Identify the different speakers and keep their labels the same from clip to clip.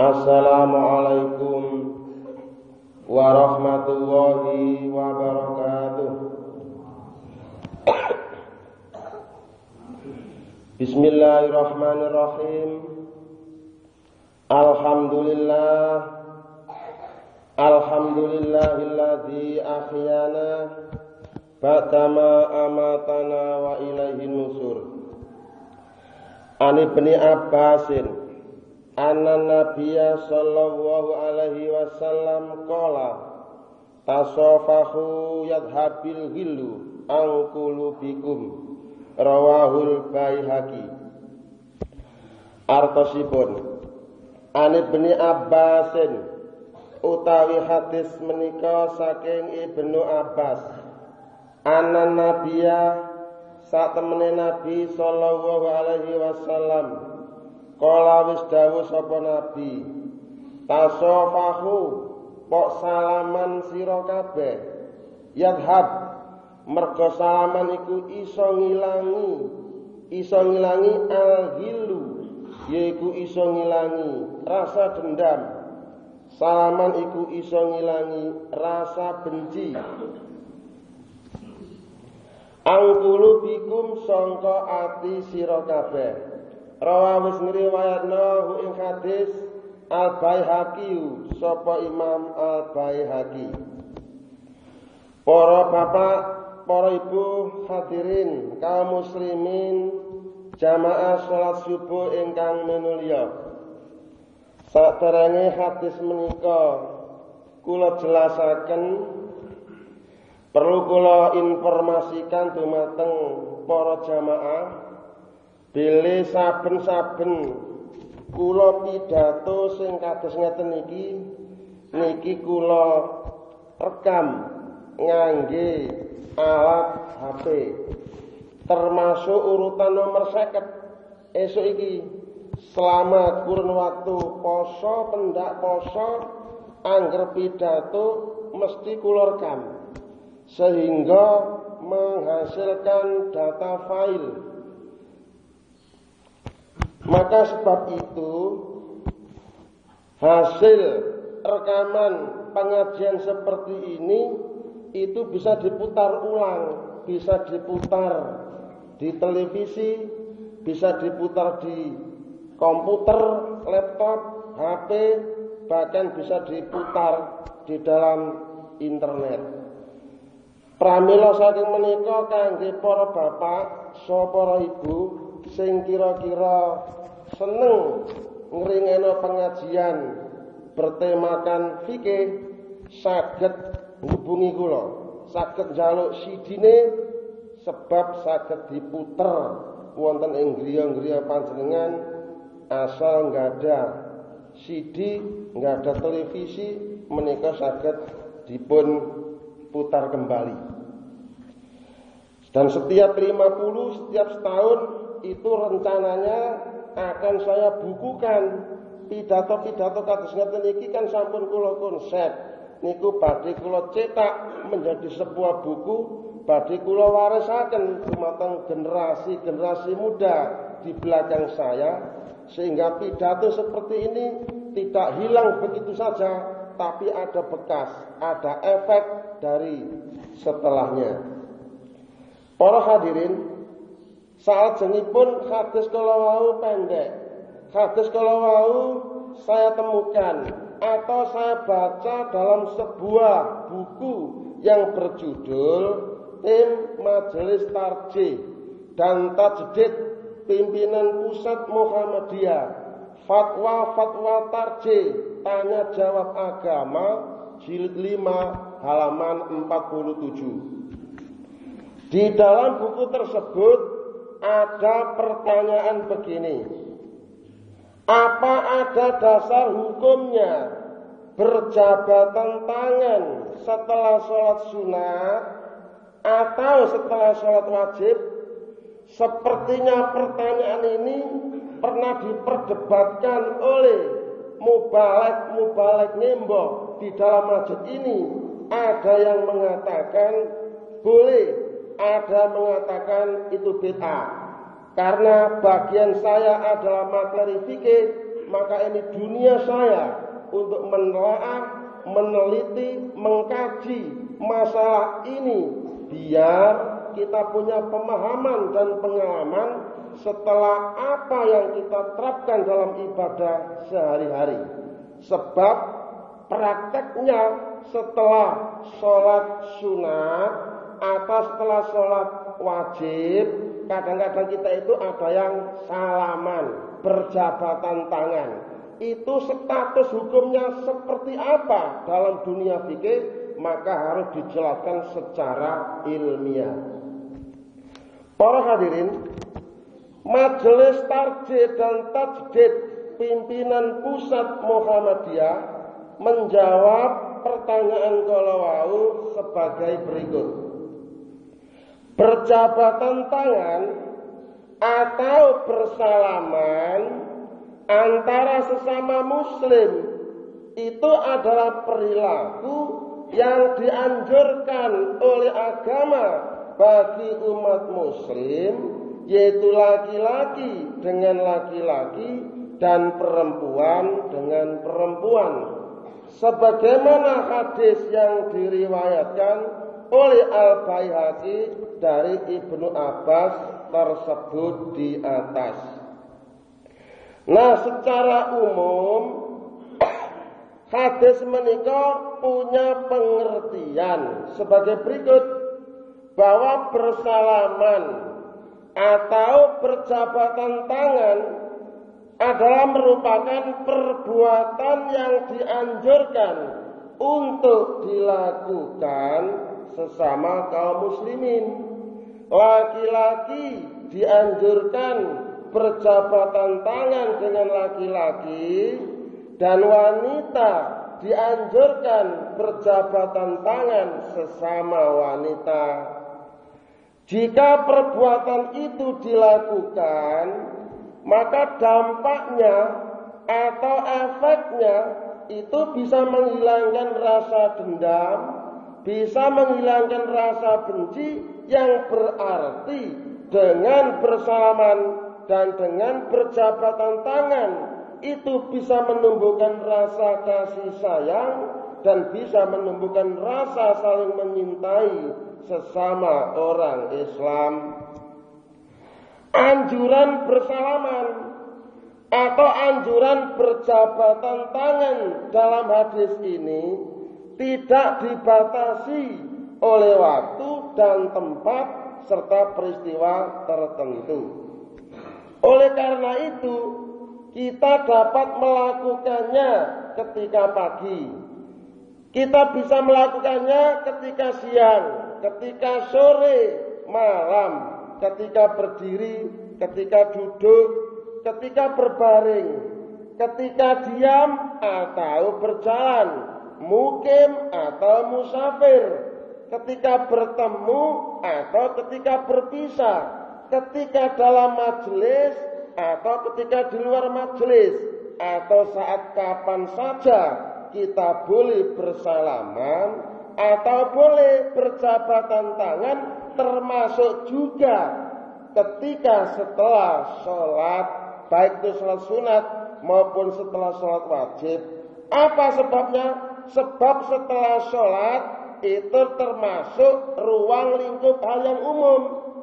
Speaker 1: Assalamualaikum warahmatullahi wabarakatuh. Bismillahirrahmanirrahim. Alhamdulillahilladzi ahyana ba'dama amatana wa ilaihin nusur. Ani Ibni Abbasin anna Nabiyya sallallahu alaihi wasallam qala tasafahu yadhabil ghillu an qulubikum rawahul Baihaqi. Artosipun An Ibni Abbasin utawi hadis menika saking Ibnu Abbas anna Nabiyya satemene Nabi sallallahu alaihi wasallam kala wis dawuh sapa Nabi, tasafahu pok salaman sira kabeh, yadhab mergo salaman iku iso ngilangi al-ghillu, yaiku iso ngilangi rasa dendam. Salaman iku iso ngilangi rasa benci. Angkulu bikum sangka ati sira kabeh. Rawa wis ngriwayatna hu ing hadis Al-Baihaqi sapa Imam Al-Baihaqi. Para bapak, para ibu hadirin kaum muslimin jamaah salat subuh ingkang minulya. Saderenge hadis menika kula jelasaken, perlu kula informasikan dumateng para jamaah. Bilih saben-saben kula pidato sing kados ngeten niki kula rekam ngangge alat HP, termasuk urutan nomor 50. Esuk iki selama kurun waktu poso pendak poso angger pidato mesti kula rekam sehingga menghasilkan data file. Maka sebab itu hasil rekaman pengajian seperti ini itu bisa diputar ulang, bisa diputar di televisi, bisa diputar di komputer, laptop, HP, bahkan bisa diputar di dalam internet. Pramila saking menika kangge para bapak saha para ibu sing kira-kira seneng ngringeno pengajian bertemakan fikih saged hubungi kula, saged njaluk CD-ne sebab saged diputer wonten ing griya-griya panjenengan asal nggada CD, nggada televisi menika saged dipun putar kembali. Dan setiap 50, setiap setahun itu rencananya akan saya bukukan pidato-pidato kados ngeten iki kan sampun kula konsep niku badhe kula cetak menjadi sebuah buku, badhe kula warisaken dumateng generasi muda di belakang saya, sehingga pidato seperti ini tidak hilang begitu saja, tapi ada bekas, ada efek dari setelahnya. Para hadirin, saat jenipun hadis kala wau pendek, hadis kala wau saya temukan atau saya baca dalam sebuah buku yang berjudul Tim Majelis Tarjih dan Tajdid Pimpinan Pusat Muhammadiyah, Fatwa Tarjih Tanya Jawab Agama, jilid 5 halaman 47. Di dalam buku tersebut ada pertanyaan begini: apa ada dasar hukumnya berjabatan tangan setelah sholat sunat atau setelah sholat wajib? Sepertinya pertanyaan ini pernah diperdebatkan oleh mubalek ngembok di dalam masjid ini. Ada yang mengatakan boleh, ada mengatakan itu bid'ah. Karena bagian saya adalah materi fikih, maka ini dunia saya untuk menelaah, meneliti, mengkaji masalah ini biar kita punya pemahaman dan pengalaman setelah apa yang kita terapkan dalam ibadah sehari-hari. Sebab prakteknya setelah sholat sunat atau setelah sholat wajib, kadang-kadang kita itu ada yang salaman, berjabatan tangan. Itu status hukumnya seperti apa dalam dunia fikih, maka harus dijelaskan secara ilmiah. Para hadirin, Majelis Tarjih dan Tajdid pimpinan pusat Muhammadiyah menjawab pertanyaan kalawau sebagai berikut. Berjabatan tangan atau bersalaman antara sesama muslim itu adalah perilaku yang dianjurkan oleh agama bagi umat muslim, yaitu laki-laki dengan laki-laki dan perempuan dengan perempuan, sebagaimana hadis yang diriwayatkan oleh Al-Baihaqi dari Ibnu Abbas tersebut di atas. Nah, secara umum hadis menika punya pengertian sebagai berikut, bahwa bersalaman atau berjabatan tangan adalah merupakan perbuatan yang dianjurkan untuk dilakukan sesama kaum muslimin. Laki-laki dianjurkan berjabatan tangan dengan laki-laki, dan wanita dianjurkan berjabatan tangan sesama wanita. Jika perbuatan itu dilakukan, maka dampaknya atau efeknya itu bisa menghilangkan rasa dendam, bisa menghilangkan rasa benci, yang berarti dengan bersalaman dan dengan berjabatan tangan itu bisa menumbuhkan rasa kasih sayang dan bisa menumbuhkan rasa saling menyintai sesama orang Islam. Anjuran bersalaman atau anjuran berjabatan tangan dalam hadis ini tidak dibatasi oleh waktu dan tempat serta peristiwa tertentu. Oleh karena itu, kita dapat melakukannya ketika pagi, kita bisa melakukannya ketika siang, ketika sore, malam, ketika berdiri, ketika duduk, ketika berbaring, ketika diam atau berjalan, mukim atau musafir, ketika bertemu atau ketika berpisah, ketika dalam majelis atau ketika di luar majelis, atau saat kapan saja kita boleh bersalaman atau boleh berjabatan tangan, termasuk juga ketika setelah sholat, baik itu sholat sunat maupun setelah sholat wajib. Apa sebabnya? Sebab setelah sholat itu termasuk ruang lingkup hal yang umum.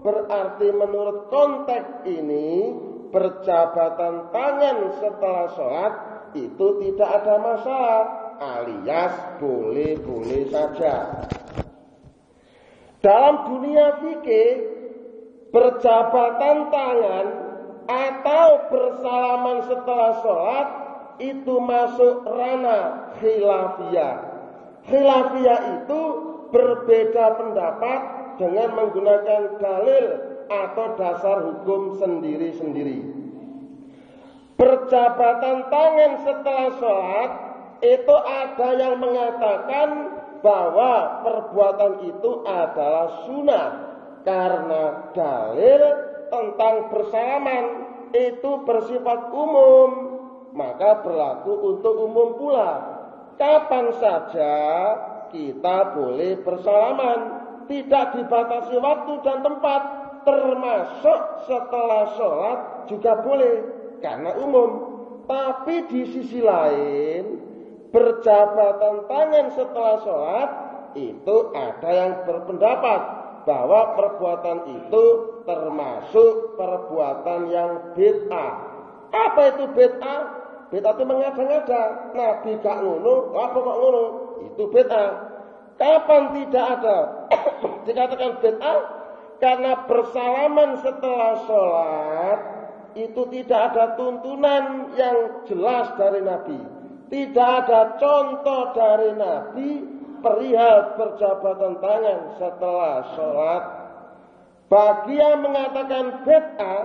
Speaker 1: Berarti menurut konteks ini, berjabatan tangan setelah sholat itu tidak ada masalah, alias boleh-boleh saja. Dalam dunia fikih, berjabatan tangan atau bersalaman setelah sholat itu masuk ranah khilafiyah. Khilafiyah itu berbeda pendapat dengan menggunakan dalil atau dasar hukum sendiri-sendiri. Berjabatan tangan setelah sholat itu ada yang mengatakan bahwa perbuatan itu adalah sunnah, karena dalil tentang bersalaman itu bersifat umum, maka berlaku untuk umum pula. Kapan saja kita boleh bersalaman, tidak dibatasi waktu dan tempat, termasuk setelah sholat juga boleh, karena umum. Tapi di sisi lain, berjabatan tangan setelah sholat, itu ada yang berpendapat bahwa perbuatan itu termasuk perbuatan yang bid'ah. Apa itu bid'ah? Bid'ah itu mengada-ngada. Nabi gak ngono, apa kok ngono? Itu bid'ah. Kapan tidak ada dikatakan bid'ah? Karena bersalaman setelah sholat itu tidak ada tuntunan yang jelas dari Nabi. Tidak ada contoh dari Nabi perihal berjabatan tangan setelah sholat. Bagi yang mengatakan bid'ah,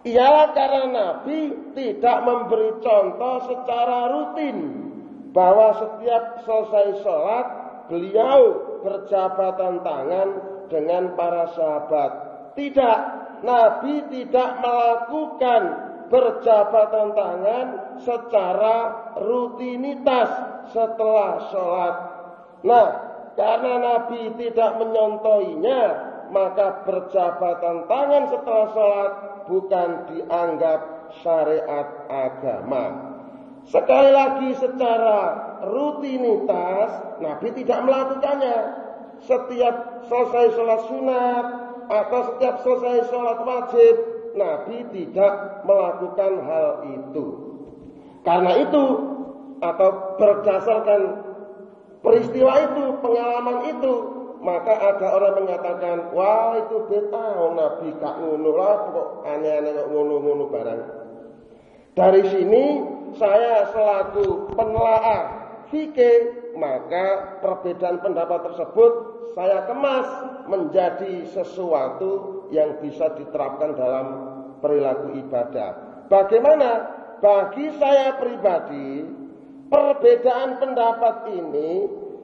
Speaker 1: ialah karena Nabi tidak memberi contoh secara rutin bahwa setiap selesai sholat beliau berjabatan tangan dengan para sahabat. Tidak, Nabi tidak melakukan berjabatan tangan secara rutinitas setelah sholat. Nah, karena Nabi tidak menyontohinya, maka berjabatan tangan setelah sholat bukan dianggap syariat agama. Sekali lagi, secara rutinitas Nabi tidak melakukannya. Setiap selesai sholat sunat atau setiap selesai sholat wajib, Nabi tidak melakukan hal itu. Karena itu, atau berdasarkan peristiwa itu, pengalaman itu, maka ada orang mengatakan, wah itu bid'ah, Nabi gak ngono lah, kok aneh-aneh kok ngono-ngono barang. Dari sini saya selaku penelaah fikih, maka perbedaan pendapat tersebut saya kemas menjadi sesuatu yang bisa diterapkan dalam perilaku ibadah. Bagaimana? Bagi saya pribadi, perbedaan pendapat ini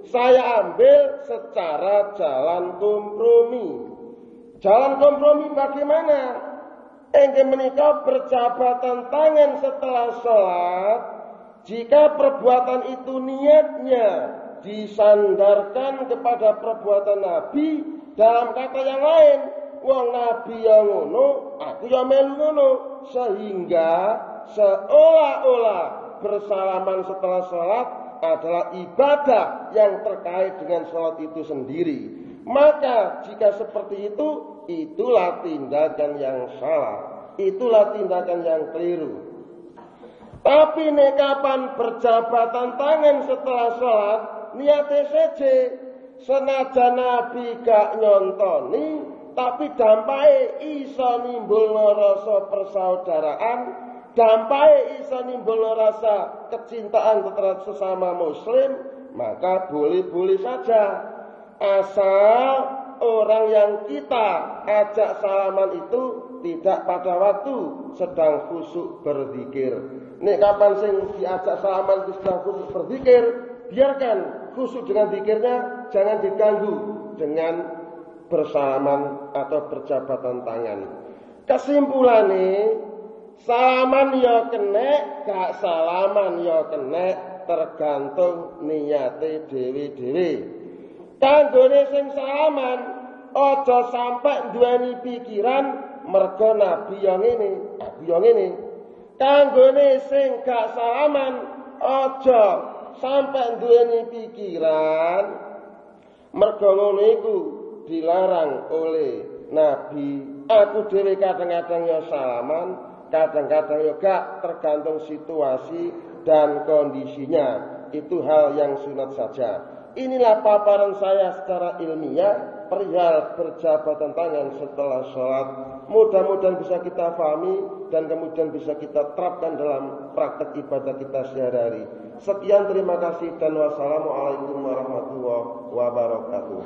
Speaker 1: saya ambil secara jalan kompromi. Jalan kompromi bagaimana? Engke menika berjabatan tangan setelah sholat, jika perbuatan itu niatnya disandarkan kepada perbuatan Nabi, dalam kata yang lain, wong Nabi yang ngono, aku yang melu ngono, sehingga seolah-olah bersalaman setelah sholat adalah ibadah yang terkait dengan sholat itu sendiri. Maka jika seperti itu, itulah tindakan yang salah, itulah tindakan yang keliru. Tapi nek kapan berjabatan tangan setelah sholat, niate seje, senajan Nabi gak nyontoni, tapi dampake iso nimbulno rasa persaudaraan, dampake iso nimbulno rasa kecintaan terhadap sesama muslim, maka boleh-boleh saja. Asal orang yang kita ajak salaman itu tidak pada waktu sedang khusyuk berzikir. Nek kapan sing diajak salaman itu sedang khusyuk berzikir, biarkan khusyuk dengan zikirnya, jangan diganggu dengan bersalaman atau berjabatan tangan. Kesimpulannya, salaman ya kenek, gak salaman ya kenek, tergantung niate dewe-dewe. Kanggone sing salaman aja sampai duweni pikiran mergo Nabi yang ini, aku yang ini. Kanggone sing gak salaman aja sampai duweni pikiran mergo ngono iku dilarang oleh Nabi. Aku dhewe kadang-kadang ya salaman, kadang-kadang ya gak, tergantung situasi dan kondisinya. Itu hal yang sunat saja. Inilah paparan saya secara ilmiah perihal berjabatan tangan setelah sholat. Mudah-mudahan bisa kita pahami dan kemudian bisa kita terapkan dalam praktek ibadah kita sehari-hari. Sekian, terima kasih dan wassalamualaikum warahmatullahi wabarakatuh.